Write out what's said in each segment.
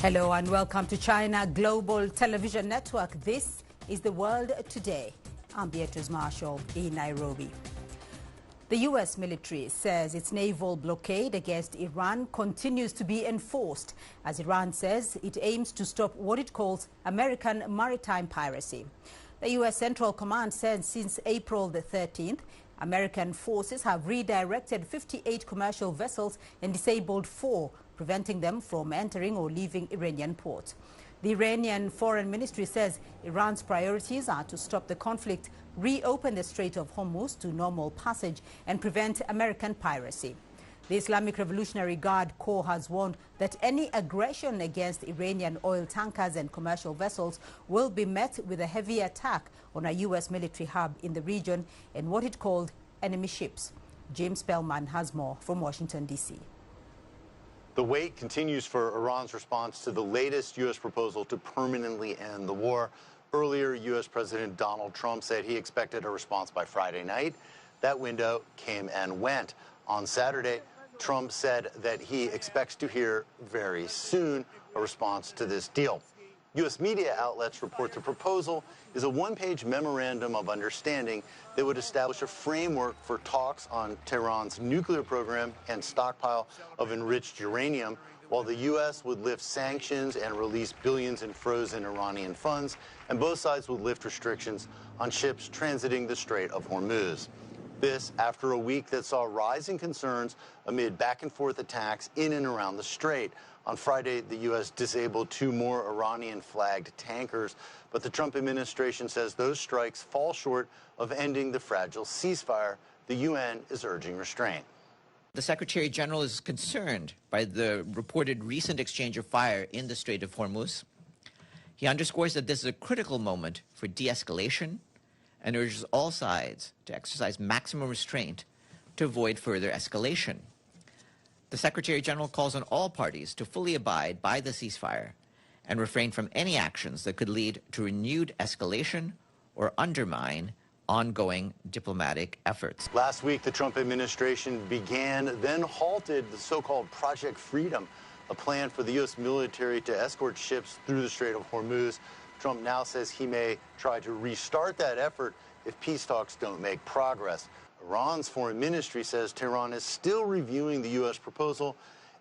Hello and welcome to China Global Television Network. This is The World Today. I'm Beatrice Marshall in Nairobi. The U.S. military says its naval blockade against Iran continues to be enforced, as Iran says it aims to stop what it calls American maritime piracy. The U.S. Central Command said since April the 13th, American forces have redirected 58 commercial vessels and disabled 4, preventing them from entering or leaving Iranian ports. The Iranian Foreign Ministry says Iran's priorities are to stop the conflict, reopen the Strait of Hormuz to normal passage, and prevent American piracy. The Islamic Revolutionary Guard Corps has warned that any aggression against Iranian oil tankers and commercial vessels will be met with a heavy attack on a U.S. military hub in the region and what it called enemy ships. James Spellman has more from Washington, D.C. The wait continues for Iran's response to the latest U.S. proposal to permanently end the war. Earlier, U.S. President Donald Trump said he expected a response by Friday night. That window came and went. On Saturday, Trump said that he expects to hear very soon a response to this deal. U.S. media outlets report the proposal is a one-page memorandum of understanding that would establish a framework for talks on Tehran's nuclear program and stockpile of enriched uranium, while the U.S. would lift sanctions and release billions in frozen Iranian funds, and both sides would lift restrictions on ships transiting the Strait of Hormuz. This after a week that saw rising concerns amid back-and-forth attacks in and around the strait. On Friday, the U.S. disabled 2 more Iranian-flagged tankers, but the Trump administration says those strikes fall short of ending the fragile ceasefire. The UN is urging restraint. The Secretary General is concerned by the reported recent exchange of fire in the Strait of Hormuz. He underscores that this is a critical moment for de-escalation and urges all sides to exercise maximum restraint to avoid further escalation. The Secretary General calls on all parties to fully abide by the ceasefire and refrain from any actions that could lead to renewed escalation or undermine ongoing diplomatic efforts. Last week, the Trump administration began, then halted the so-called Project Freedom, a plan for the U.S. military to escort ships through the Strait of Hormuz. Trump now says he may try to restart that effort if peace talks don't make progress. Iran's foreign ministry says Tehran is still reviewing the U.S. proposal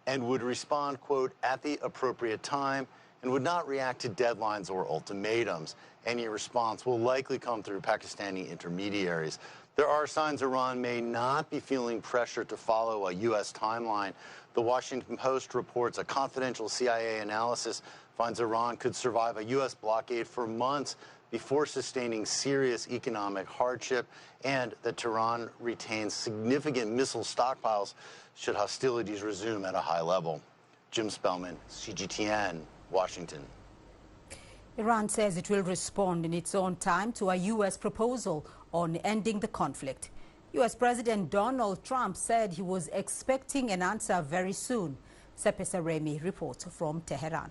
and would respond, quote, at the appropriate time, and would not react to deadlines or ultimatums. Any response will likely come through Pakistani intermediaries. There are signs Iran may not be feeling pressure to follow a U.S. timeline. The Washington Post reports a confidential CIA analysis finds Iran could survive a U.S. blockade for months before sustaining serious economic hardship, and that Tehran retains significant missile stockpiles should hostilities resume at a high level. Jim Spellman, CGTN, Washington. Iran says it will respond in its own time to a U.S. proposal on ending the conflict. U.S. President Donald Trump said he was expecting an answer very soon. Sepe Saremi reports from Tehran.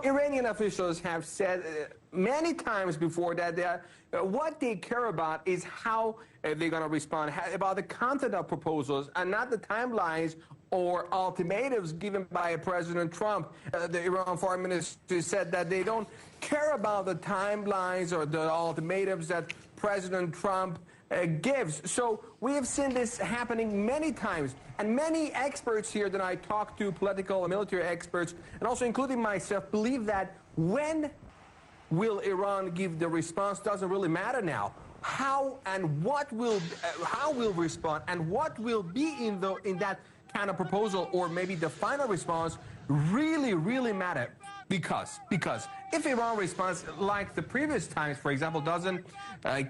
Iranian officials have said many times before that what they care about is how they're going to respond, about the content of proposals and not the timelines or ultimatums given by President Trump. The Iran Foreign Ministry said that they don't care about the timelines or the ultimatums that President Trump gives. So we have seen this happening many times, and many experts here that I talked to, political and military experts, and also including myself, believe that when will Iran give the response doesn't really matter now. How and what will how will respond and what will be in that kind of proposal, or maybe the final response, really matter. Because if Iran responds like the previous times, for example, doesn't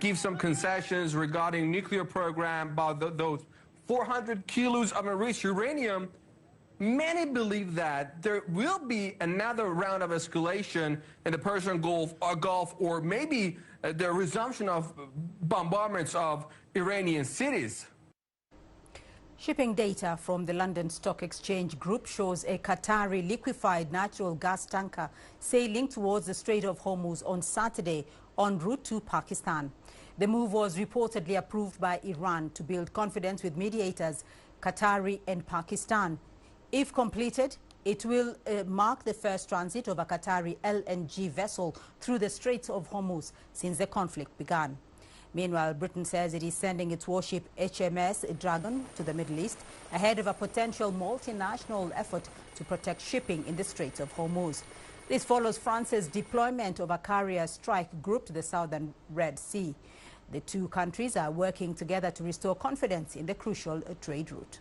give some concessions regarding nuclear program, about those 400 kilos of enriched uranium, many believe that there will be another round of escalation in the Persian Gulf, or maybe the resumption of bombardments of Iranian cities. Shipping data from the London Stock Exchange Group shows a Qatari liquefied natural gas tanker sailing towards the Strait of Hormuz on Saturday en route to Pakistan. The move was reportedly approved by Iran to build confidence with mediators, Qatari and Pakistan. If completed, It will mark the first transit of a Qatari LNG vessel through the Straits of Hormuz since the conflict began. Meanwhile, Britain says it is sending its warship HMS Dragon to the Middle East ahead of a potential multinational effort to protect shipping in the Straits of Hormuz. This follows France's deployment of a carrier strike group to the southern Red Sea. The two countries are working together to restore confidence in the crucial trade route.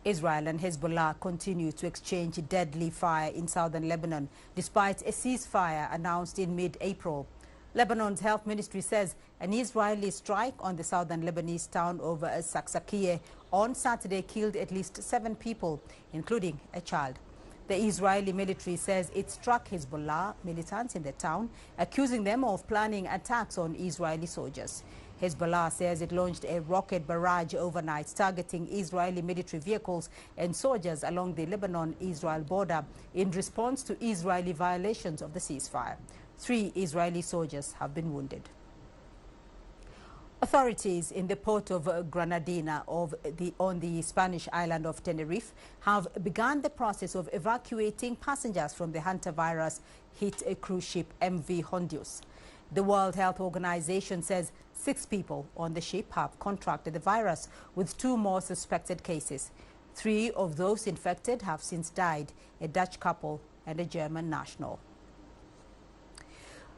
Israel and Hezbollah continue to exchange deadly fire in southern Lebanon, despite a ceasefire announced in mid-April. Lebanon's health ministry says an Israeli strike on the southern Lebanese town of Saksakieh on Saturday killed at least 7 people, including a child. The Israeli military says it struck Hezbollah militants in the town, accusing them of planning attacks on Israeli soldiers. Hezbollah says it launched a rocket barrage overnight targeting Israeli military vehicles and soldiers along the Lebanon-Israel border in response to Israeli violations of the ceasefire. 3 Israeli soldiers have been wounded. Authorities in the port of Granadina on the Spanish island of Tenerife have begun the process of evacuating passengers from the hantavirus-hit cruise ship MV Hondius. The World Health Organization says 6 people on the ship have contracted the virus, with 2 more suspected cases. 3 of those infected have since died, a Dutch couple and a German national.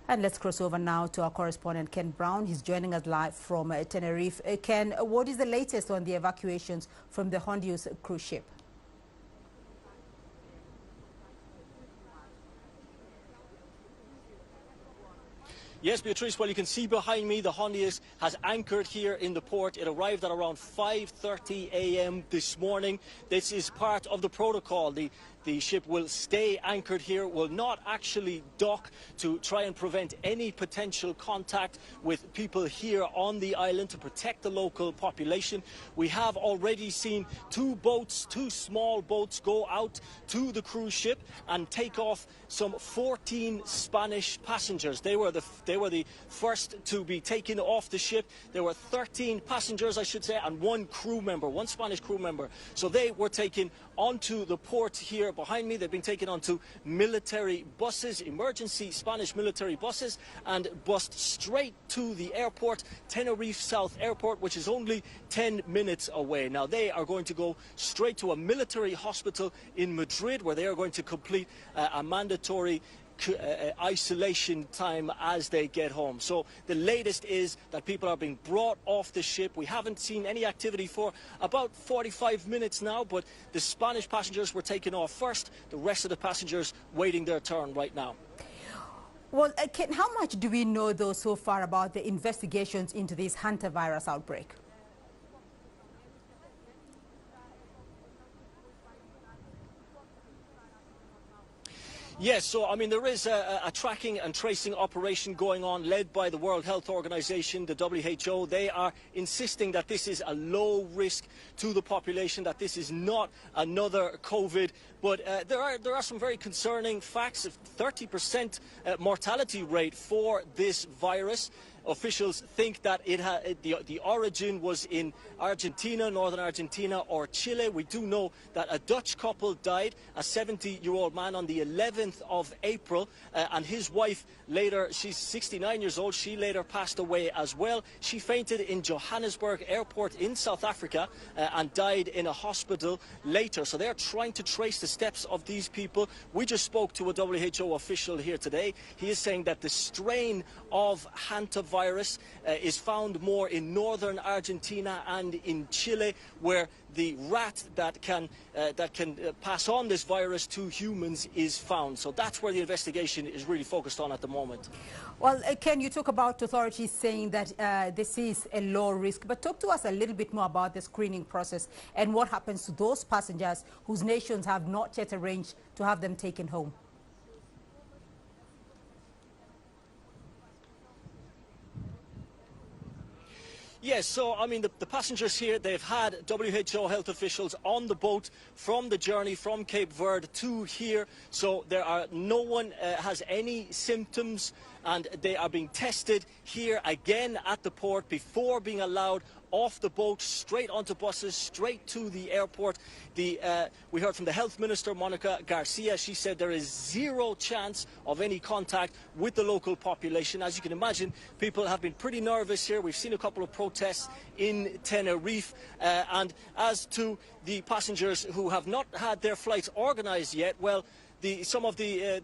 And let's cross over now to our correspondent Ken Brown. He's joining us live from Tenerife. Ken, what is the latest on the evacuations from the Hondius cruise ship? Yes, Beatrice, well, you can see behind me the Hondius has anchored here in the port. It arrived at around 5:30 a.m. this morning. This is part of the protocol. The ship will stay anchored here, will not actually dock to try and prevent any potential contact with people here on the island to protect the local population. We have already seen 2 boats, 2 small boats, go out to the cruise ship and take off some 14 Spanish passengers. They were the first to be taken off the ship. There were 13 passengers, I should say, and 1 crew member, 1 Spanish crew member. So they were taken onto the port here behind me. They've been taken onto military buses, emergency Spanish military buses, and bussed straight to the airport, Tenerife South Airport, which is only 10 minutes away. Now, they are going to go straight to a military hospital in Madrid, where they are going to complete a mandatory isolation time as they get home. So the latest is that people are being brought off the ship. We haven't seen any activity for about 45 minutes now, but the Spanish passengers were taken off first, the rest of the passengers waiting their turn right now. Well, Ken, how much do we know, though, so far about the investigations into this hantavirus outbreak? Yes, so I mean there is a tracking and tracing operation going on led by the World Health Organization, the WHO. They are insisting that this is a low risk to the population, that this is not another COVID. But there are some very concerning facts. 30% mortality rate for this virus. Officials think that the origin was in Argentina, northern Argentina, or Chile. We do know that a Dutch couple died, a 70-year-old man on the 11th of April, and his wife later, she's 69 years old, she later passed away as well. She fainted in Johannesburg Airport in South Africa and died in a hospital later. So they're trying to trace the steps of these people. We just spoke to a WHO official here today. He is saying that the strain of hantavirus is found more in northern Argentina and in Chile, where the rat that can pass on this virus to humans is found. So that's where the investigation is really focused on at the moment. Well, Ken, you talk about authorities saying that this is a low risk, but talk to us a little bit more about the screening process and what happens to those passengers whose nations have not yet arranged to have them taken home. Yes, so I mean the passengers here, they've had WHO health officials on the boat from the journey from Cape Verde to here. So no one has any symptoms, and they are being tested here again at the port before being allowed off the boat, straight onto buses, straight to the airport. We heard from the Health Minister, Monica Garcia. She said there is zero chance of any contact with the local population. As you can imagine, people have been pretty nervous here. We've seen a couple of protests in Tenerife. And as to the passengers who have not had their flights organised yet, well, some of the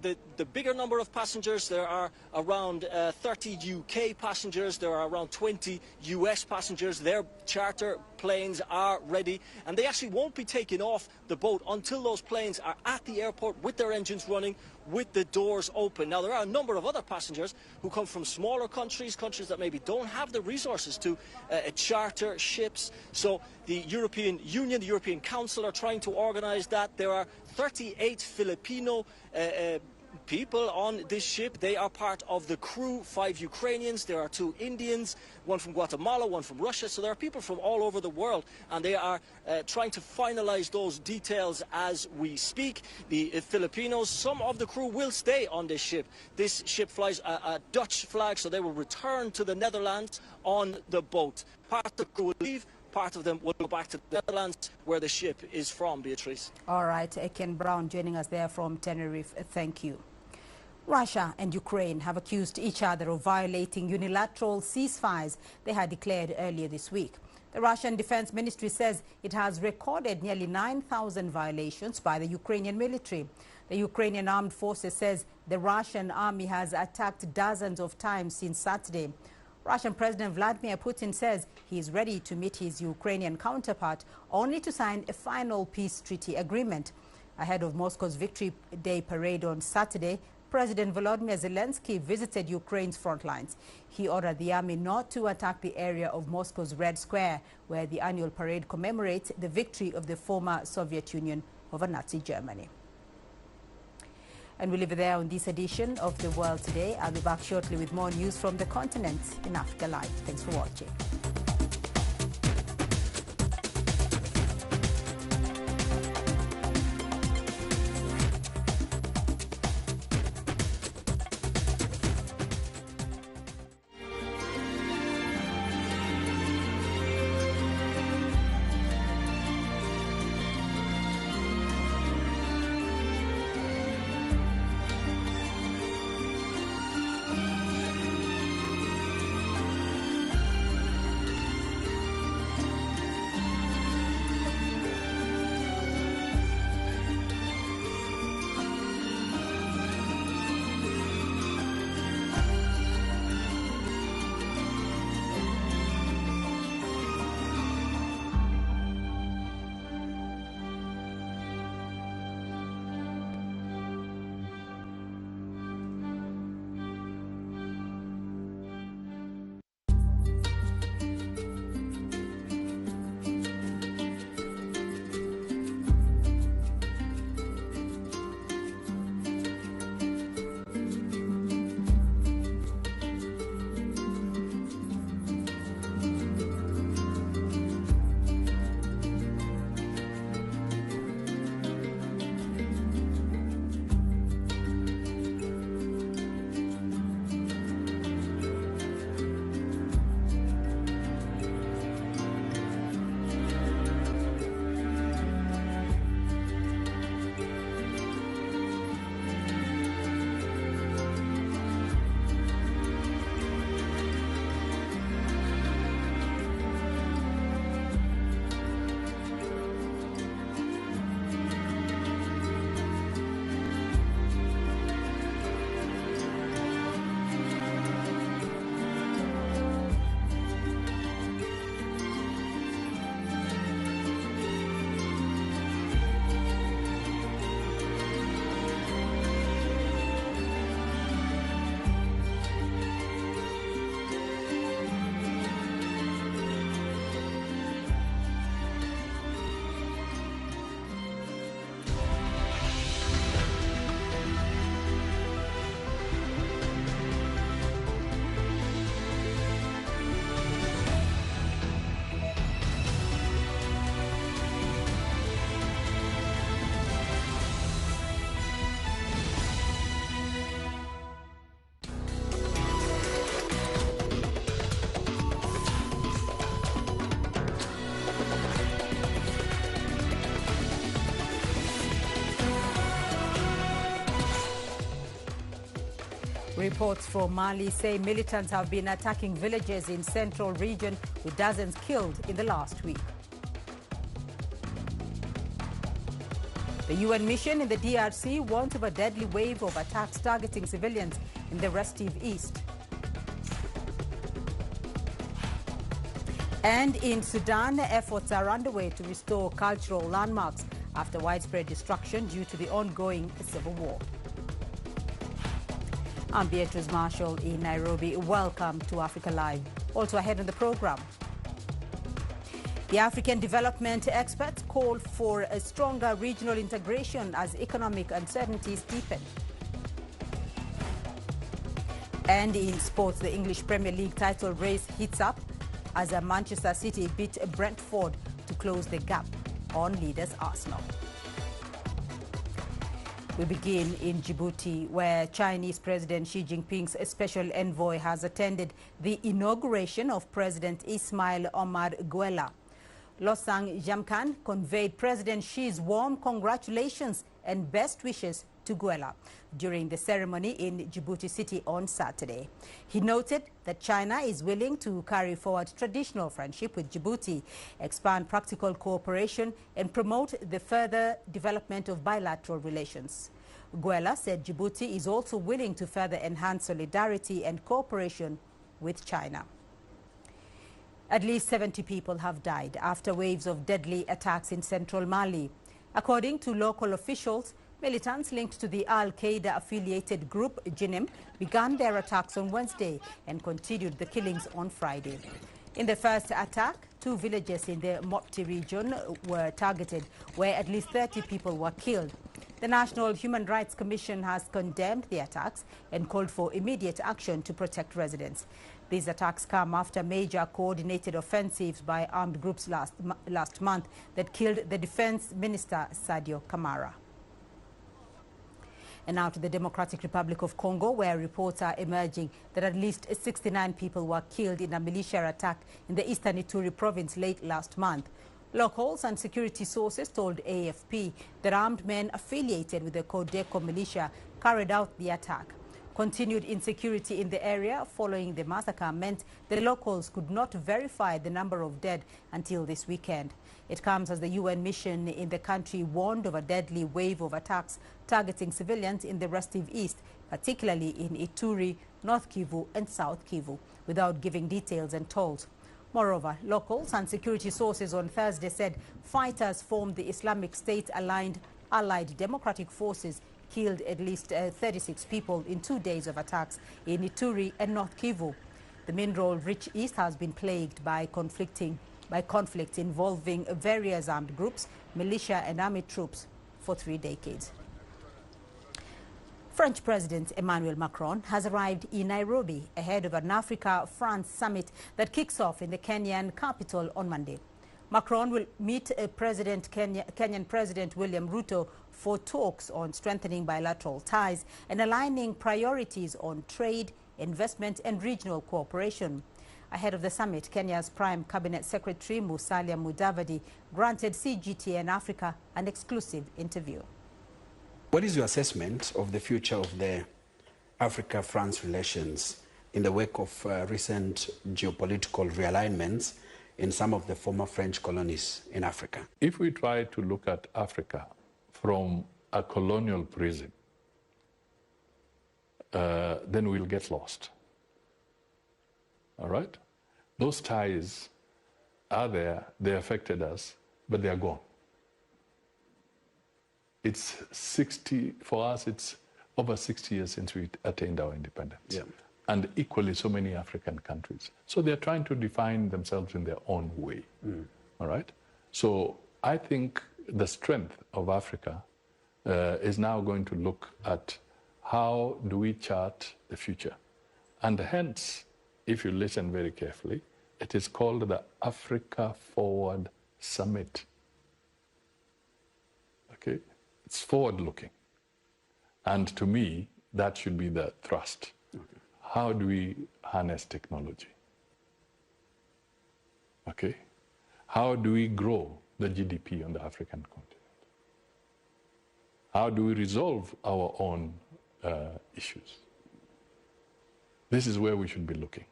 bigger number of passengers, there are around 30 UK passengers, there are around 20 US passengers. Their charter planes are ready, and they actually won't be taking off the boat until those planes are at the airport with their engines running, with the doors open. Now, there are a number of other passengers who come from smaller countries, countries that maybe don't have the resources to charter ships. So the European Union, the European Council are trying to organise that. There are 38 Filipino people on this ship. They are part of the crew, 5 Ukrainians, there are 2 Indians, 1 from Guatemala, 1 from Russia. So there are people from all over the world, and they are trying to finalise those details as we speak. The Filipinos, some of the crew will stay on this ship. This ship flies a Dutch flag, so they will return to the Netherlands on the boat. Part of the crew will leave. Part of them will go back to the Netherlands, where the ship is from, Beatrice. All right, Ken Brown joining us there from Tenerife. Thank you. Russia and Ukraine have accused each other of violating unilateral ceasefires they had declared earlier this week. The Russian Defense Ministry says it has recorded nearly 9,000 violations by the Ukrainian military. The Ukrainian Armed Forces says the Russian army has attacked dozens of times since Saturday. Russian President Vladimir Putin says he is ready to meet his Ukrainian counterpart only to sign a final peace treaty agreement. Ahead of Moscow's Victory Day parade on Saturday, President Volodymyr Zelensky visited Ukraine's front lines. He ordered the army not to attack the area of Moscow's Red Square, where the annual parade commemorates the victory of the former Soviet Union over Nazi Germany. And we'll leave it there on this edition of The World Today. I'll be back shortly with more news from the continent in Africa Live. Thanks for watching. Reports from Mali say militants have been attacking villages in central region with dozens killed in the last week. The UN mission in the DRC warns of a deadly wave of attacks targeting civilians in the restive east. And in Sudan, efforts are underway to restore cultural landmarks after widespread destruction due to the ongoing civil war. I'm Beatrice Marshall in Nairobi. Welcome to Africa Live. Also ahead on the program, the African development experts call for a stronger regional integration as economic uncertainties deepen. And in sports, the English Premier League title race heats up as Manchester City beat Brentford to close the gap on leaders Arsenal. We begin in Djibouti, where Chinese President Xi Jinping's special envoy has attended the inauguration of President Ismail Omar Guelleh. Losang Jamkan conveyed President Xi's warm congratulations and best wishes to Guelleh during the ceremony in Djibouti City on Saturday. He noted that China is willing to carry forward traditional friendship with Djibouti, expand practical cooperation, and promote the further development of bilateral relations. Guelleh said Djibouti is also willing to further enhance solidarity and cooperation with China. At least 70 people have died after waves of deadly attacks in central Mali. According to local officials, militants linked to the Al-Qaeda-affiliated group JNIM began their attacks on Wednesday and continued the killings on Friday. In the first attack, 2 villages in the Mopti region were targeted, where at least 30 people were killed. The National Human Rights Commission has condemned the attacks and called for immediate action to protect residents. These attacks come after major coordinated offensives by armed groups last month that killed the Defense Minister Sadio Kamara. And now to the Democratic Republic of Congo, where reports are emerging that at least 69 people were killed in a militia attack in the eastern Ituri province late last month. Locals and security sources told AFP that armed men affiliated with the Codeco militia carried out the attack. Continued insecurity in the area following the massacre meant the locals could not verify the number of dead until this weekend. It comes as the UN mission in the country warned of a deadly wave of attacks targeting civilians in the restive east, particularly in Ituri, North Kivu and South Kivu, without giving details and tolls. Moreover, locals and security sources on Thursday said fighters formed the Islamic State-aligned Allied Democratic Forces killed at least 36 people in 2 days of attacks in Ituri and North Kivu. The mineral-rich east has been plagued by conflict involving various armed groups, militia and army troops for 3 decades. French President Emmanuel Macron has arrived in Nairobi ahead of an Africa-France summit that kicks off in the Kenyan capital on Monday. Macron will meet Kenyan President William Ruto for talks on strengthening bilateral ties and aligning priorities on trade, investment and regional cooperation. Ahead of the summit, Kenya's Prime Cabinet Secretary Musalia Mudavadi granted CGTN Africa an exclusive interview. What is your assessment of the future of the Africa-France relations in the wake of recent geopolitical realignments in some of the former French colonies in Africa? If we try to look at Africa from a colonial prism, then we'll get lost. All right? Those ties are there, they affected us, but they are gone. It's 60, for us, it's over 60 years since we attained our independence. Yeah. And equally so many African countries. So they're trying to define themselves in their own way. All right? So I think the strength of Africa is now going to look at how do we chart the future. And hence, if you listen very carefully, it is called the Africa Forward Summit. Okay? It's forward-looking. And to me, that should be the thrust. Okay. How do we harness technology? Okay? How do we grow the GDP on the African continent? How do we resolve our own issues? This is where we should be looking.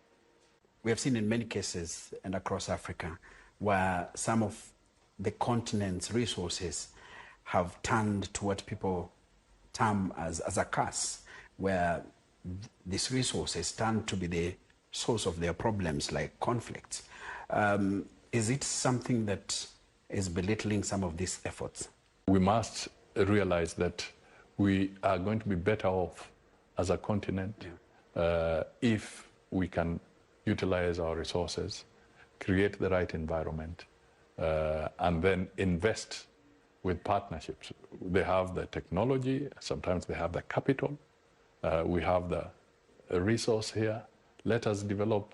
We have seen in many cases and across Africa where some of the continent's resources have turned to what people term as a curse, where these resources turn to be the source of their problems, like conflicts. Is it something that is belittling some of these efforts? We must realize that we are going to be better off as a continent if we can utilize our resources, create the right environment, and then invest with partnerships. They have the technology, sometimes they have the capital, we have the resource here. Let us develop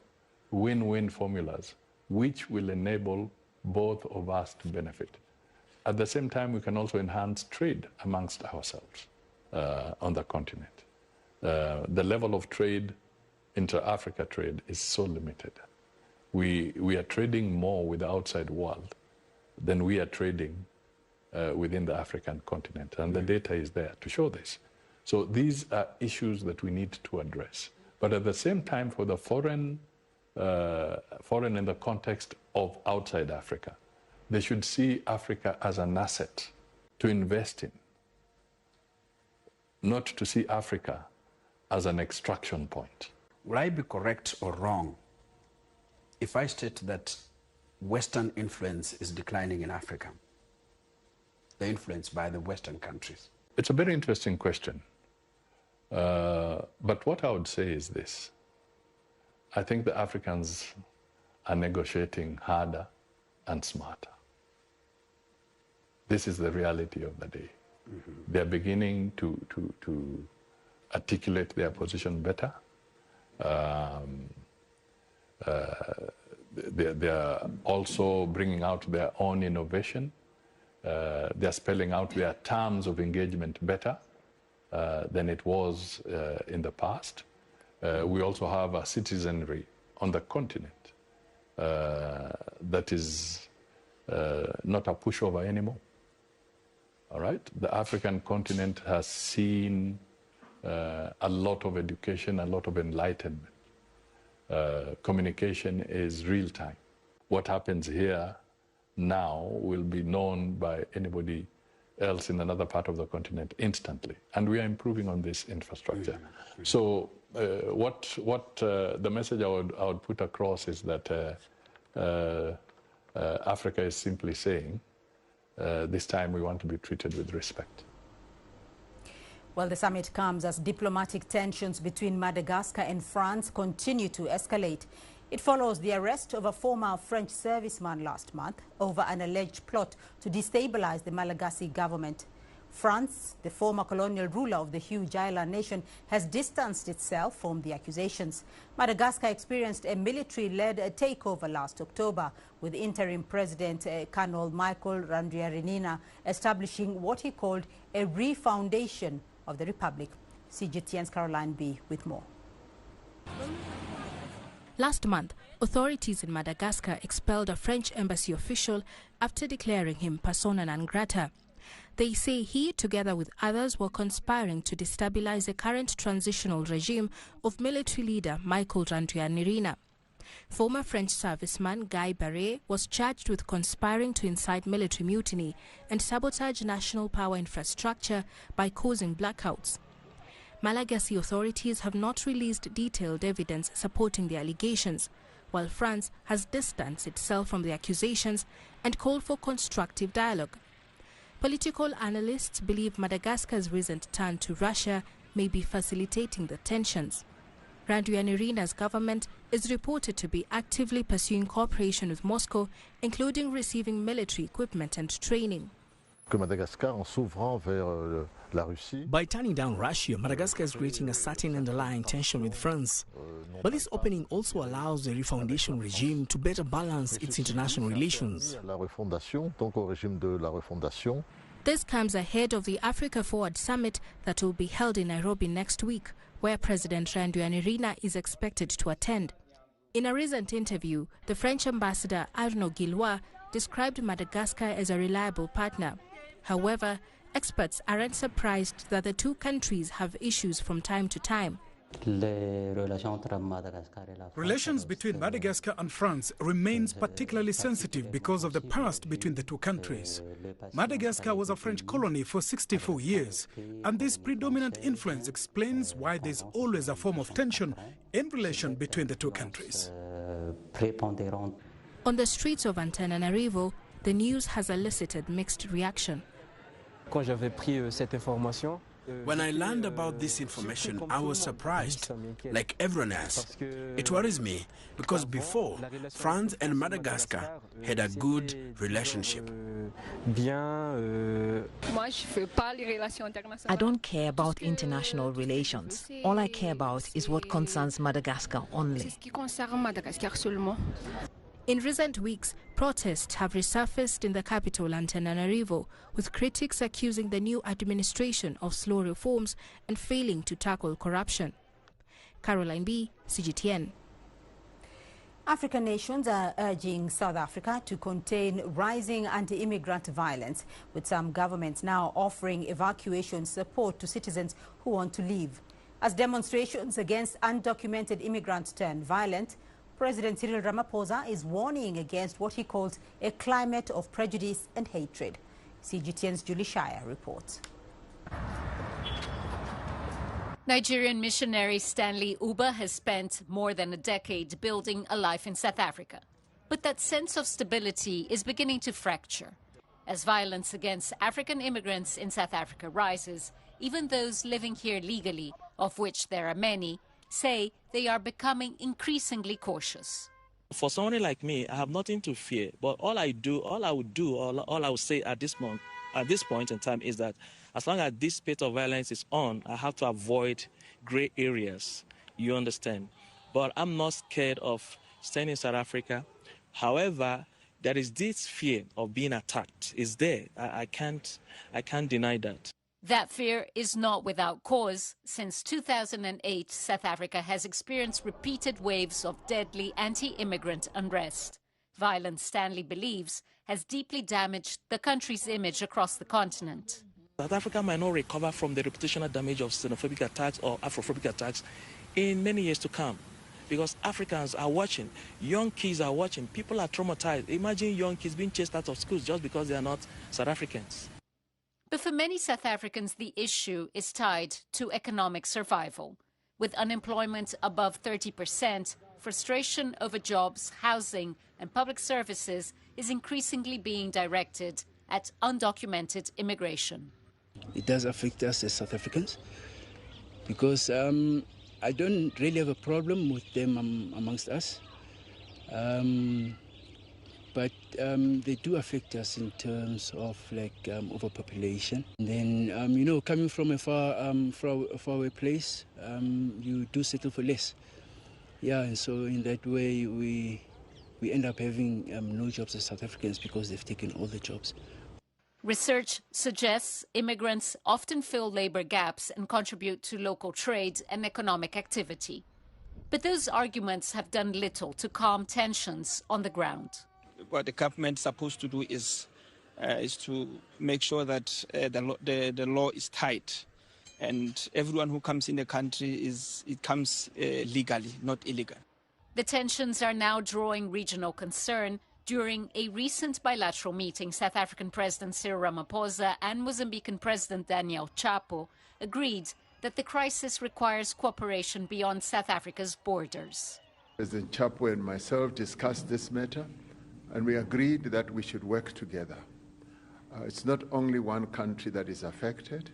win-win formulas which will enable both of us to benefit. At the same time, we can also enhance trade amongst ourselves on the continent. The level of trade, inter-Africa trade, is so limited. We are trading more with the outside world than we are trading within the African continent. And the data is there to show this. So these are issues that we need to address. But at the same time, for the foreign in the context of outside Africa, they should see Africa as an asset to invest in, not to see Africa as an extraction point. Will I be correct or wrong if I state that Western influence is declining in Africa? The influence by the Western countries? It's a very interesting question. But what I would say is this. I think the Africans are negotiating harder and smarter. This is the reality of the day. Mm-hmm. They're beginning to articulate their position better. They're also bringing out their own innovation. They're spelling out their terms of engagement better than it was in the past. We also have a citizenry on the continent that is not a pushover anymore. All right? The African continent has seen a lot of education, a lot of enlightenment. Communication is real time. What happens here now will be known by anybody else in another part of the continent instantly. And we are improving on this infrastructure. So what the message I would put across is that Africa is simply saying, this time we want to be treated with respect. Well, the summit comes as diplomatic tensions between Madagascar and France continue to escalate. It follows the arrest of a former French serviceman last month over an alleged plot to destabilize the Malagasy government. France, the former colonial ruler of the huge island nation, has distanced itself from the accusations. Madagascar experienced a military-led takeover last October, with interim President Colonel Michael Randrianirina establishing what he called a refoundation of the Republic. CGTN's Caroline B. with more. Last month, authorities in Madagascar expelled a French embassy official after declaring him persona non grata. They say he, together with others, were conspiring to destabilize the current transitional regime of military leader Michael Randrianirina. Former French serviceman Guy Barret was charged with conspiring to incite military mutiny and sabotage national power infrastructure by causing blackouts. Malagasy authorities have not released detailed evidence supporting the allegations, while France has distanced itself from the accusations and called for constructive dialogue. Political analysts believe Madagascar's recent turn to Russia may be facilitating the tensions. Randrianirina's government is reported to be actively pursuing cooperation with Moscow, including receiving military equipment and training. By turning down Russia, Madagascar is creating a certain underlying tension with France. But this opening also allows the refoundation regime to better balance its international relations. This comes ahead of the Africa Forward Summit that will be held in Nairobi next week, where President Randrianirina is expected to attend. In a recent interview, the French ambassador Arnaud Guillois described Madagascar as a reliable partner. However, experts aren't surprised that the two countries have issues from time to time. Relations between Madagascar and France remains particularly sensitive because of the past between the two countries. Madagascar was a French colony for 64 years, and this predominant influence explains why there's always a form of tension in relation between the two countries. On the streets of Antananarivo, the news has elicited mixed reaction. When I learned about this information, I was surprised, like everyone else. It worries me because before, France and Madagascar had a good relationship. I don't care about international relations. All I care about is what concerns Madagascar only. In recent weeks, protests have resurfaced in the capital Antananarivo, with critics accusing the new administration of slow reforms and failing to tackle corruption. Caroline B., CGTN. African nations are urging South Africa to contain rising anti-immigrant violence, with some governments now offering evacuation support to citizens who want to leave. As demonstrations against undocumented immigrants turn violent, President Cyril Ramaphosa is warning against what he calls a climate of prejudice and hatred. CGTN's Julie Shire reports. Nigerian missionary Stanley Uba has spent more than a decade building a life in South Africa. But that sense of stability is beginning to fracture. As violence against African immigrants in South Africa rises, even those living here legally, of which there are many, say they are becoming increasingly cautious. For someone like me, I have nothing to fear. But all I would say at this point in time is that as long as this spate of violence is on, I have to avoid gray areas. You understand? But I'm not scared of staying in South Africa. However, there is this fear of being attacked. It's there. I can't deny that. That fear is not without cause. Since 2008, South Africa has experienced repeated waves of deadly anti-immigrant unrest. Violence, Stanley believes, has deeply damaged the country's image across the continent. South Africa might not recover from the reputational damage of xenophobic attacks or Afrophobic attacks in many years to come. Because Africans are watching, young kids are watching, people are traumatized. Imagine young kids being chased out of schools just because they are not South Africans. But for many South Africans, the issue is tied to economic survival. With unemployment above 30%, frustration over jobs, housing, and public services is increasingly being directed at undocumented immigration. It does affect us as South Africans because I don't really have a problem with them amongst us. But they do affect us in terms of overpopulation. And then, coming from a far away place, you do settle for less. Yeah, and so in that way, we end up having no jobs as South Africans because they've taken all the jobs. Research suggests immigrants often fill labor gaps and contribute to local trade and economic activity. But those arguments have done little to calm tensions on the ground. What the government is supposed to do is to make sure that the law is tight, and everyone who comes in the country comes legally, not illegal. The tensions are now drawing regional concern. During a recent bilateral meeting, South African President Cyril Ramaphosa and Mozambican President Daniel Chapo agreed that the crisis requires cooperation beyond South Africa's borders. President Chapo and myself discussed this matter, and we agreed that we should work together. It's not only one country that is affected,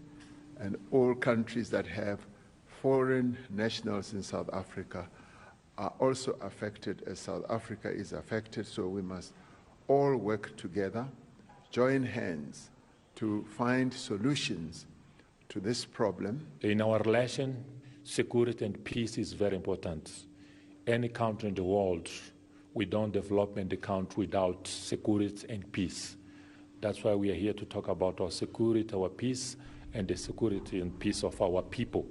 and all countries that have foreign nationals in South Africa are also affected as South Africa is affected, so we must all work together, join hands to find solutions to this problem. In our relation, security and peace is very important. Any country in the world, we don't develop in the country without security and peace. That's why we are here to talk about our security, our peace, and the security and peace of our people.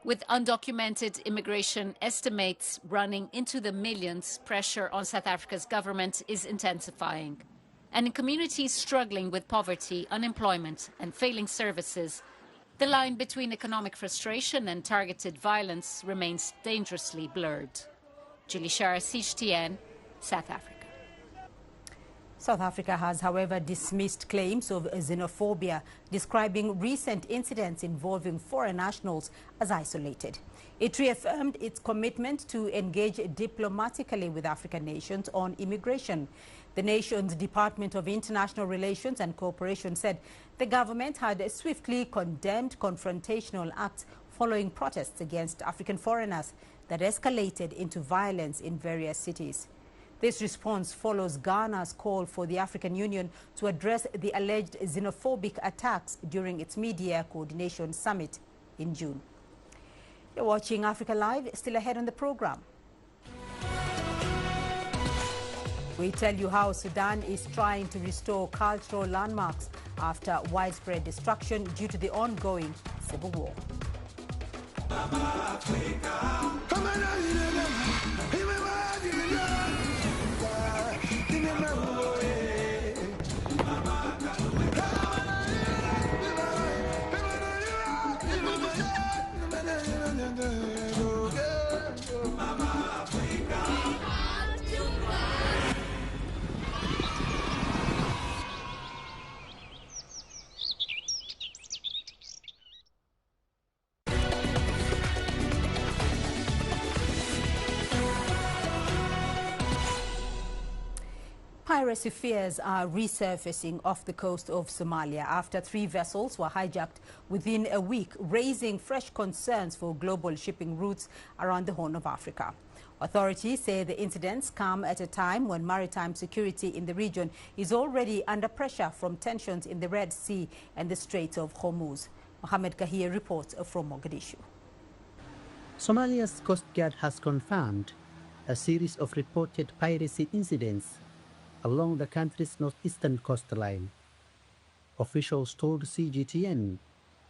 With undocumented immigration estimates running into the millions, pressure on South Africa's government is intensifying. And in communities struggling with poverty, unemployment, and failing services, The line between economic frustration and targeted violence remains dangerously blurred. Julie Shara, CGTN, South Africa. South Africa has, however, dismissed claims of xenophobia, describing recent incidents involving foreign nationals as isolated. It reaffirmed its commitment to engage diplomatically with African nations on immigration. The nation's Department of International Relations and Cooperation said the government had swiftly condemned confrontational acts following protests against African foreigners that escalated into violence in various cities. This response follows Ghana's call for the African Union to address the alleged xenophobic attacks during its Media Coordination Summit in June. You're watching Africa Live. Still ahead on the program, we tell you how Sudan is trying to restore cultural landmarks after widespread destruction due to the ongoing civil war. Piracy fears are resurfacing off the coast of Somalia after 3 vessels were hijacked within a week, raising fresh concerns for global shipping routes around the Horn of Africa. Authorities say the incidents come at a time when maritime security in the region is already under pressure from tensions in the Red Sea and the Strait of Hormuz. Mohammed Kahir reports from Mogadishu. Somalia's Coast Guard has confirmed a series of reported piracy incidents along the country's northeastern coastline. Officials told CGTN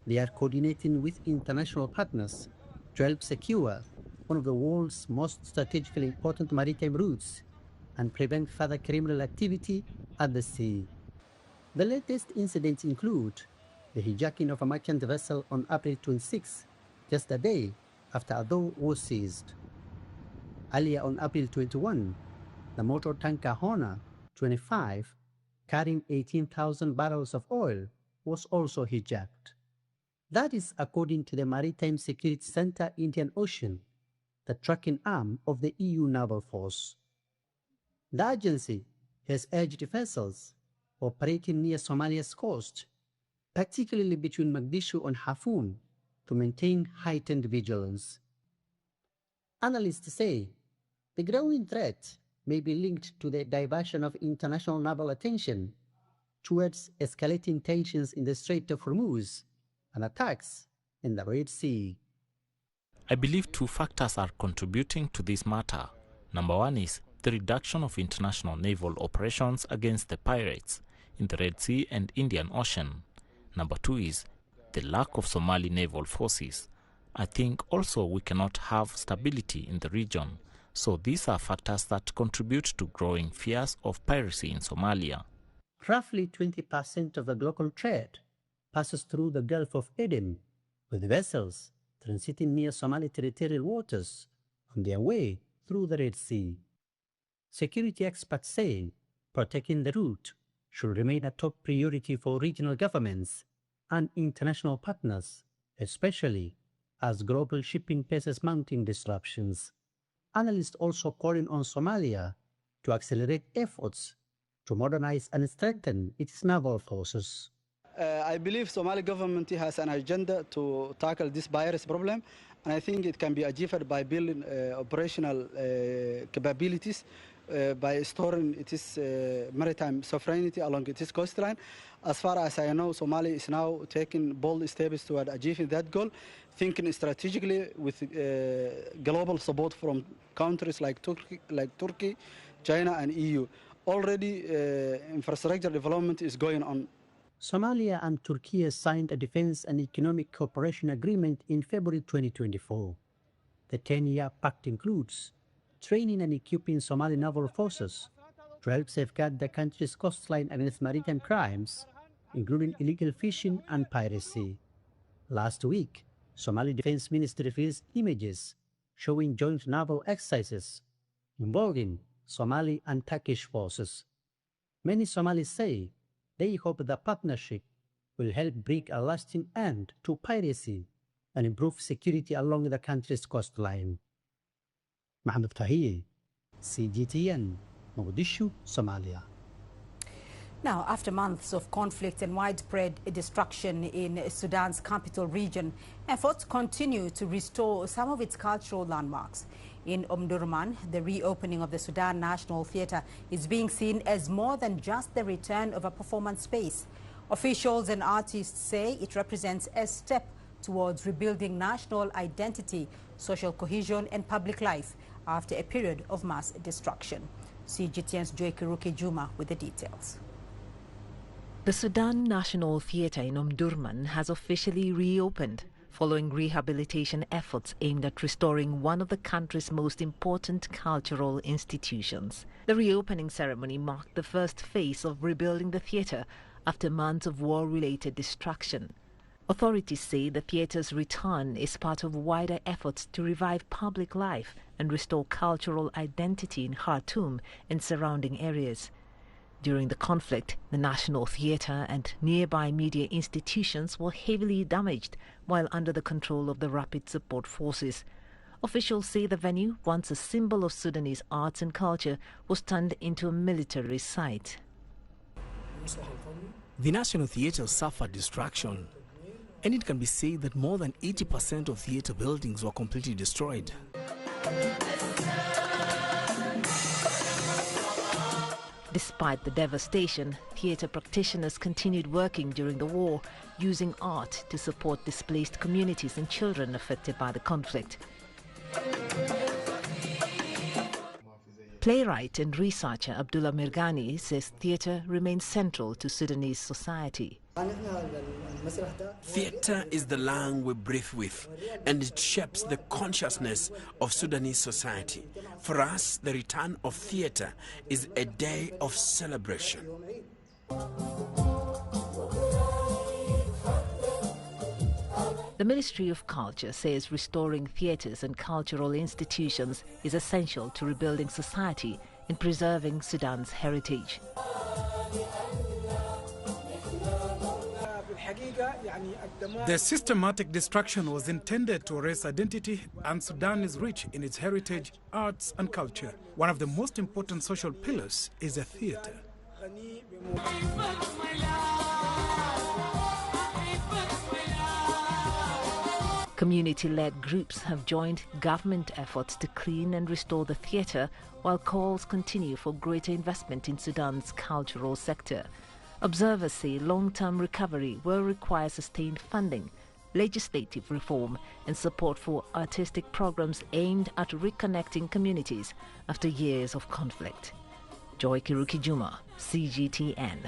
they are coordinating with international partners to help secure one of the world's most strategically important maritime routes and prevent further criminal activity at the sea. The latest incidents include the hijacking of a merchant vessel on April 26, just a day after a door was seized. Earlier on April 21, the motor tanker Honor 25, carrying 18,000 barrels of oil, was also hijacked. That is according to the Maritime Security Center Indian Ocean, the tracking arm of the EU Naval Force. The agency has urged vessels operating near Somalia's coast, particularly between Mogadishu and Hafun, to maintain heightened vigilance. Analysts say the growing threat may be linked to the diversion of international naval attention towards escalating tensions in the Strait of Hormuz and attacks in the Red Sea. I believe 2 factors are contributing to this matter. Number 1 is the reduction of international naval operations against the pirates in the Red Sea and Indian Ocean. Number 2 is the lack of Somali naval forces. I think also we cannot have stability in the region. So these are factors that contribute to growing fears of piracy in Somalia. Roughly 20% of the global trade passes through the Gulf of Aden, with vessels transiting near Somali territorial waters on their way through the Red Sea. Security experts say protecting the route should remain a top priority for regional governments and international partners, especially as global shipping faces mounting disruptions. Analysts also calling on Somalia to accelerate efforts to modernize and strengthen its naval forces. I believe Somali government has an agenda to tackle this piracy problem, and I think it can be achieved by building operational capabilities, by storing its maritime sovereignty along its coastline. As far as I know, Somalia is now taking bold steps toward achieving that goal, thinking strategically with global support from countries like Turkey, China and EU. Already infrastructure development is going on. Somalia and Turkey signed a defense and economic cooperation agreement in February 2024. The 10-year pact includes training and equipping Somali naval forces to help safeguard the country's coastline against maritime crimes, including illegal fishing and piracy. Last week, Somali Defense Ministry released images showing joint naval exercises involving Somali and Turkish forces. Many Somalis say they hope the partnership will help bring a lasting end to piracy and improve security along the country's coastline. Mohamed Tahir, CGTN, Mogadishu, Somalia. Now, after months of conflict and widespread destruction in Sudan's capital region, efforts continue to restore some of its cultural landmarks. In Omdurman, the reopening of the Sudan National Theatre is being seen as more than just the return of a performance space. Officials and artists say it represents a step towards rebuilding national identity, social cohesion and public life after a period of mass destruction. CGTN's Joy Kiruki Juma with the details. The Sudan National Theatre in Omdurman has officially reopened following rehabilitation efforts aimed at restoring one of the country's most important cultural institutions. The reopening ceremony marked the first phase of rebuilding the theatre after months of war-related destruction. Authorities say the theatre's return is part of wider efforts to revive public life and restore cultural identity in Khartoum and surrounding areas. During the conflict, the National Theatre and nearby media institutions were heavily damaged while under the control of the Rapid Support Forces. Officials say the venue, once a symbol of Sudanese arts and culture, was turned into a military site. The National Theatre suffered destruction, and it can be said that more than 80% of theatre buildings were completely destroyed. Despite the devastation, theatre practitioners continued working during the war, using art to support displaced communities and children affected by the conflict. Playwright and researcher Abdullah Mirghani says theatre remains central to Sudanese society. Theatre is the lung we breathe with, and it shapes the consciousness of Sudanese society. For us, the return of theatre is a day of celebration. The Ministry of Culture says restoring theatres and cultural institutions is essential to rebuilding society and preserving Sudan's heritage. The systematic destruction was intended to erase identity, and Sudan is rich in its heritage, arts and culture. One of the most important social pillars is a theatre. Community-led groups have joined government efforts to clean and restore the theatre, while calls continue for greater investment in Sudan's cultural sector. Observers say long-term recovery will require sustained funding, legislative reform and support for artistic programs aimed at reconnecting communities after years of conflict. Joy Kiruki Juma, CGTN.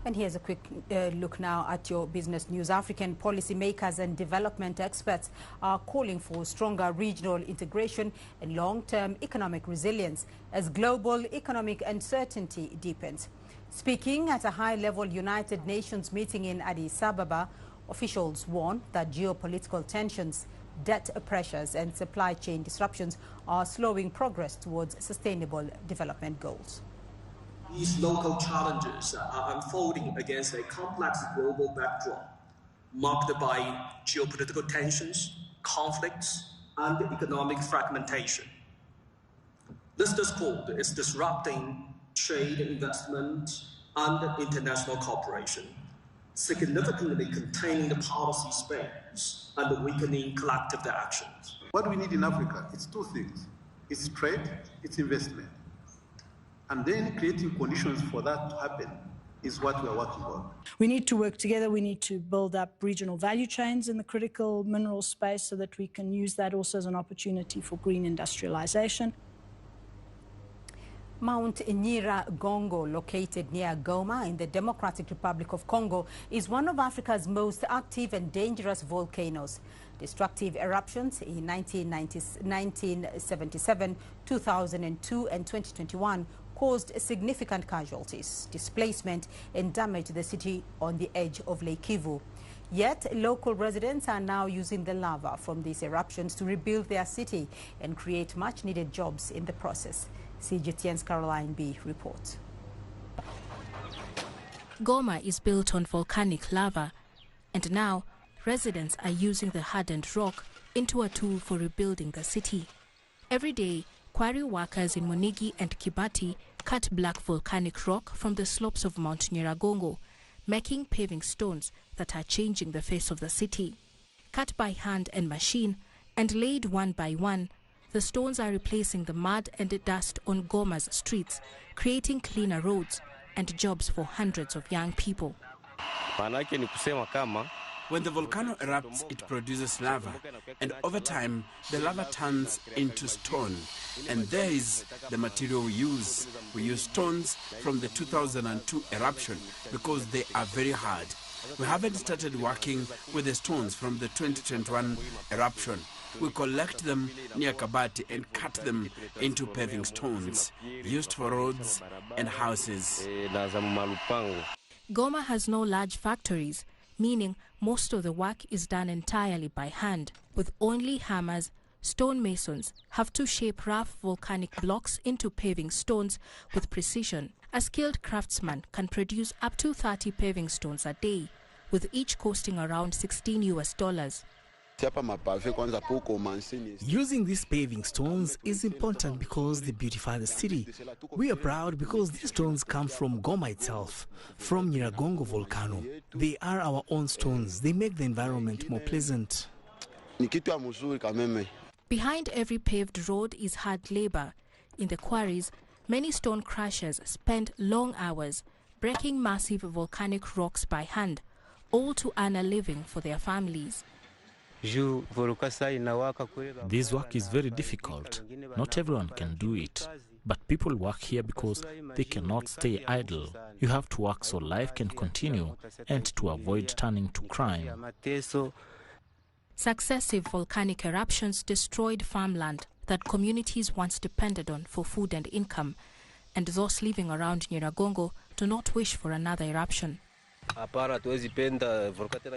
And here's a quick look now at your business news. African policymakers and development experts are calling for stronger regional integration and long-term economic resilience as global economic uncertainty deepens. Speaking at a high-level United Nations meeting in Addis Ababa, officials warn that geopolitical tensions, debt pressures and supply chain disruptions are slowing progress towards sustainable development goals. These local challenges are unfolding against a complex global backdrop marked by geopolitical tensions, conflicts, and economic fragmentation. This discord is disrupting trade, investment, and international cooperation, significantly containing the policy space and weakening collective actions. What we need in Africa is two things. It's trade, it's investment. And then creating conditions for that to happen is what we are working on. We need to work together. We need to build up regional value chains in the critical mineral space so that we can use that also as an opportunity for green industrialization. Mount Nyiragongo, located near Goma in the Democratic Republic of Congo, is one of Africa's most active and dangerous volcanoes. Destructive eruptions in 1977, 2002 and 2021 caused significant casualties, displacement and damage to the city on the edge of Lake Kivu. Yet, local residents are now using the lava from these eruptions to rebuild their city and create much-needed jobs in the process. CGTN's Caroline B. reports. Goma is built on volcanic lava, and now residents are using the hardened rock into a tool for rebuilding the city. Every day, quarry workers in Monigi and Kibati cut black volcanic rock from the slopes of Mount Nyiragongo, making paving stones that are changing the face of the city. Cut by hand and machine and laid one by one, the stones are replacing the mud and the dust on Goma's streets, creating cleaner roads and jobs for hundreds of young people. When the volcano erupts, it produces lava, and over time, the lava turns into stone. And there is the material we use. We use stones from the 2002 eruption because they are very hard. We haven't started working with the stones from the 2021 eruption. We collect them near Kabati and cut them into paving stones, used for roads and houses. Goma has no large factories, meaning most of the work is done entirely by hand. With only hammers, stonemasons have to shape rough volcanic blocks into paving stones with precision. A skilled craftsman can produce up to 30 paving stones a day, with each costing around $16. Using these paving stones is important because they beautify the city. We are proud because these stones come from Goma itself, from Nyiragongo volcano. They are our own stones. They make the environment more pleasant. Behind every paved road is hard labor. In the quarries, many stone crushers spend long hours breaking massive volcanic rocks by hand, all to earn a living for their families. This work is very difficult. Not everyone can do it. But people work here because they cannot stay idle. You have to work so life can continue and to avoid turning to crime. Successive volcanic eruptions destroyed farmland that communities once depended on for food and income, and those living around Nyiragongo do not wish for another eruption.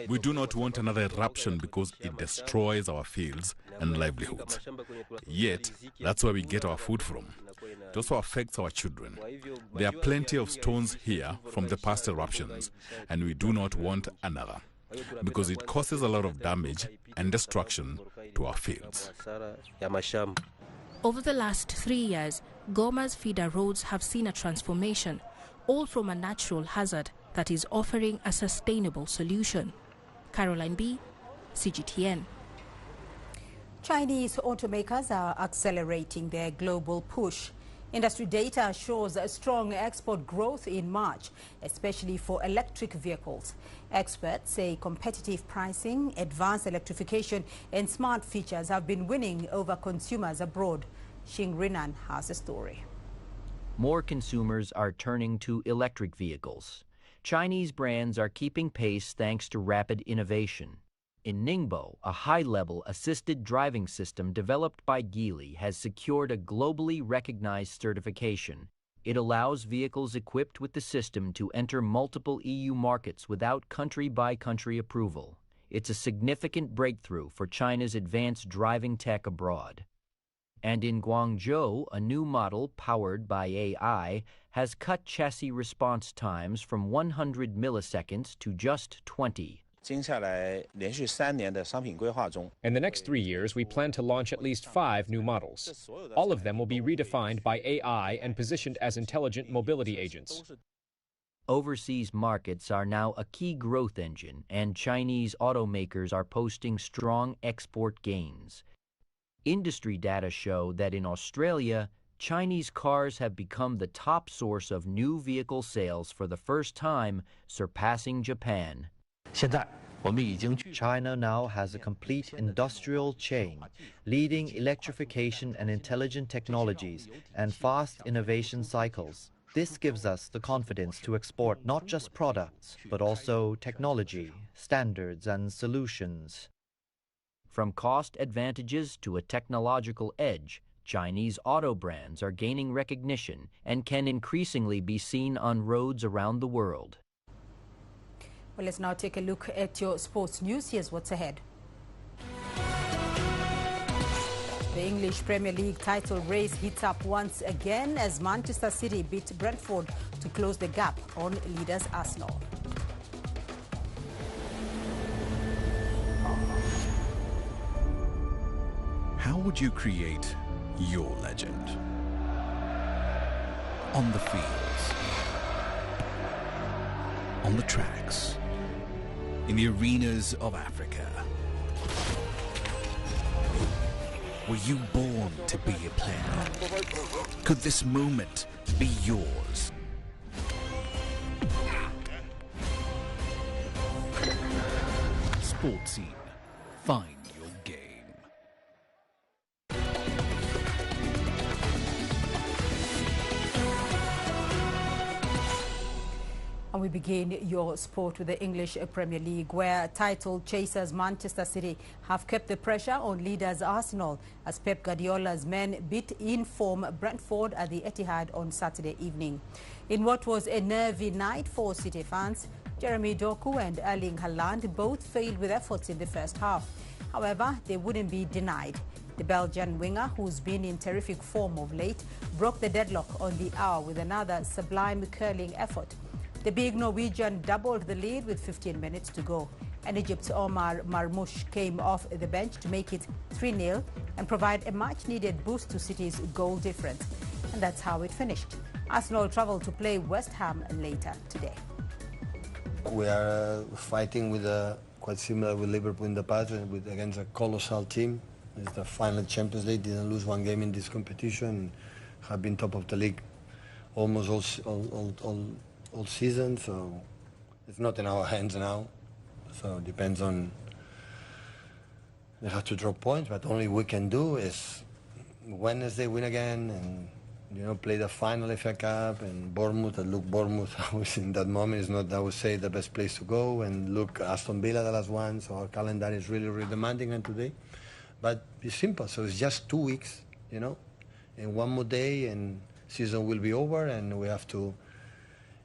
We do not want another eruption because it destroys our fields and livelihoods. Yet, that's where we get our food from. It also affects our children. There are plenty of stones here from the past eruptions, and we do not want another, because it causes a lot of damage and destruction to our fields. Over the last 3 years, Goma's feeder roads have seen a transformation, all from a natural hazard that is offering a sustainable solution. Caroline B., CGTN. Chinese automakers are accelerating their global push. Industry data shows a strong export growth in March, especially for electric vehicles. Experts say competitive pricing, advanced electrification and smart features have been winning over consumers abroad. Xing Rinan has a story. More consumers are turning to electric vehicles. Chinese brands are keeping pace thanks to rapid innovation. In Ningbo, a high-level assisted driving system developed by Geely has secured a globally recognized certification. It allows vehicles equipped with the system to enter multiple EU markets without country-by-country approval. It's a significant breakthrough for China's advanced driving tech abroad. And in Guangzhou, a new model powered by AI has cut chassis response times from 100 milliseconds to just 20. In the next 3 years, we plan to launch at least 5 new models. All of them will be redefined by AI and positioned as intelligent mobility agents. Overseas markets are now a key growth engine, and Chinese automakers are posting strong export gains. Industry data show that in Australia, Chinese cars have become the top source of new vehicle sales for the first time, surpassing Japan. China now has a complete industrial chain, leading electrification and intelligent technologies and fast innovation cycles. This gives us the confidence to export not just products, but also technology, standards, and solutions. From cost advantages to a technological edge, Chinese auto brands are gaining recognition and can increasingly be seen on roads around the world. Well, let's now take a look at your sports news. Here's what's ahead. The English Premier League title race heats up once again as Manchester City beat Brentford to close the gap on leaders Arsenal. How would you create your legend? On the fields, on the tracks, in the arenas of Africa. Were you born to be a player? Could this moment be yours? Sports Scene. Find your game. And we begin your sport with the English Premier League, where title chasers Manchester City have kept the pressure on leaders Arsenal as Pep Guardiola's men beat in-form Brentford at the Etihad on Saturday evening. In what was a nervy night for City fans, Jeremy Doku and Erling Haaland both failed with efforts in the first half. However, they wouldn't be denied. The Belgian winger, who's been in terrific form of late, broke the deadlock on the hour with another sublime curling effort. The big Norwegian doubled the lead with 15 minutes to go, and Egypt's Omar Marmoush came off the bench to make it 3-0 and provide a much-needed boost to City's goal difference. And that's how it finished. Arsenal travel to play West Ham later today. We are fighting with quite similar with Liverpool in the past, against a colossal team. It's the final Champions League, didn't lose one game in this competition, have been top of the league almost all season, so it's not in our hands now. So it depends on, they have to drop points, but only we can do is Wednesday win again and, you know, play the final FA Cup and Bournemouth. And look, Bournemouth, I was in that moment, is not, I would say, the best place to go. And look, Aston Villa, the last one, so our calendar is really, really demanding and today. But it's simple, so it's just 2 weeks, you know, and one more day and season will be over, and we have to,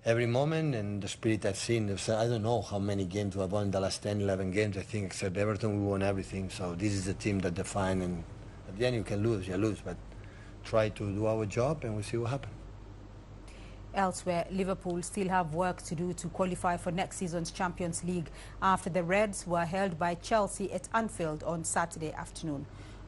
every moment, and the spirit I've seen, I don't know how many games we have won in the last 10, 11 games, I think, except Everton, we won everything. So this is the team that define, and at the end you can lose, but try to do our job and we'll see what happens. Elsewhere, Liverpool still have work to do to qualify for next season's Champions League after the Reds were held by Chelsea at Anfield on Saturday afternoon.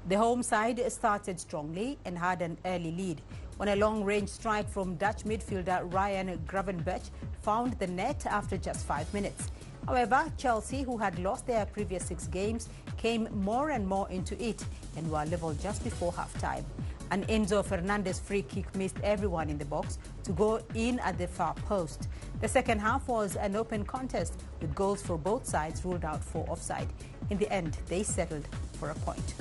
The home side started strongly and had an early lead when a long-range strike from Dutch midfielder Ryan Gravenberch found the net after just 5 minutes. However, Chelsea, who had lost their previous 6 games, came more and more into it and were level just before half-time. An Enzo Fernandez free kick missed everyone in the box to go in at the far post. The second half was an open contest with goals for both sides ruled out for offside. In the end, they settled for a point.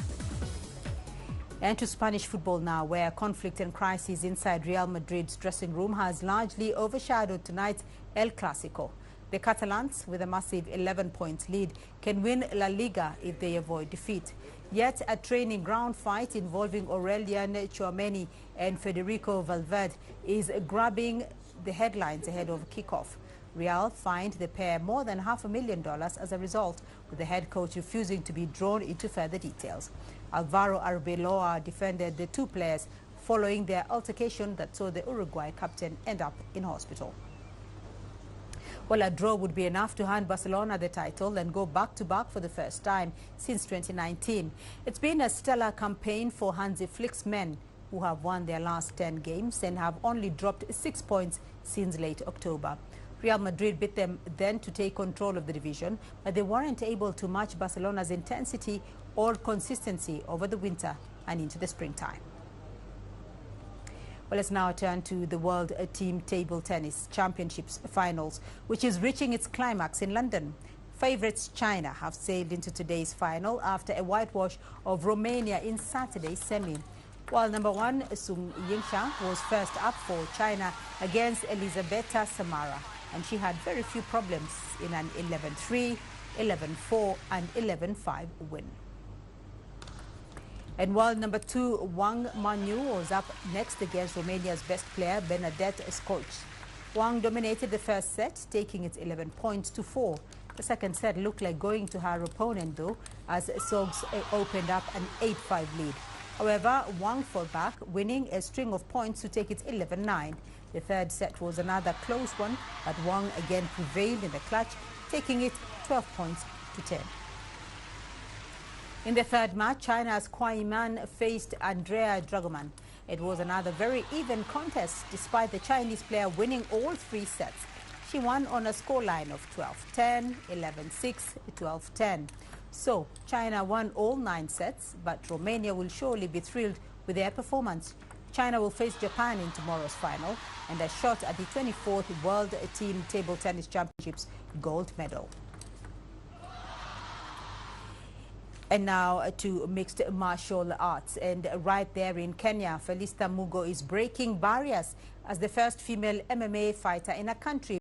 And to Spanish football now, where conflict and crisis inside Real Madrid's dressing room has largely overshadowed tonight's El Clasico. The Catalans, with a massive 11-point lead, can win La Liga if they avoid defeat. Yet a training ground fight involving Aurelian Tchouameni and Federico Valverde is grabbing the headlines ahead of kickoff. Real fined the pair more than $500,000 as a result, with the head coach refusing to be drawn into further details. Alvaro Arbeloa defended the two players following their altercation that saw the Uruguay captain end up in hospital. Well, a draw would be enough to hand Barcelona the title and go back-to-back for the first time since 2019. It's been a stellar campaign for Hansi Flick's men, who have won their last 10 games and have only dropped 6 points since late October. Real Madrid beat them then to take control of the division, but they weren't able to match Barcelona's intensity or consistency over the winter and into the springtime. Well, let's now turn to the World Team Table Tennis Championships Finals, which is reaching its climax in London. Favourites China have sailed into today's final after a whitewash of Romania in Saturday's semi. While number 1 Sung Yingsha was first up for China against Elisabetta Samara, and she had very few problems in an 11-3, 11-4 and 11-5 win. And while number 2 Wang Manu was up next against Romania's best player Bernadette Scoch. Wang dominated the first set, taking it 11 points to 4. The second set looked like going to her opponent though, as Sogs opened up an 8-5 lead. However, Wang fought back, winning a string of points to take it 11-9. The third set was another close one, but Wang again prevailed in the clutch, taking it 12 points to 10. In the third match, China's Kuai Man faced Andrea Dragoman. It was another very even contest, despite the Chinese player winning all 3 sets. She won on a scoreline of 12-10, 11-6, 12-10. So, China won all 9 sets, but Romania will surely be thrilled with their performance. China will face Japan in tomorrow's final and a shot at the 24th World Team Table Tennis Championships gold medal. And now to mixed martial arts. And right there in Kenya, Felista Mugo is breaking barriers as the first female MMA fighter in a country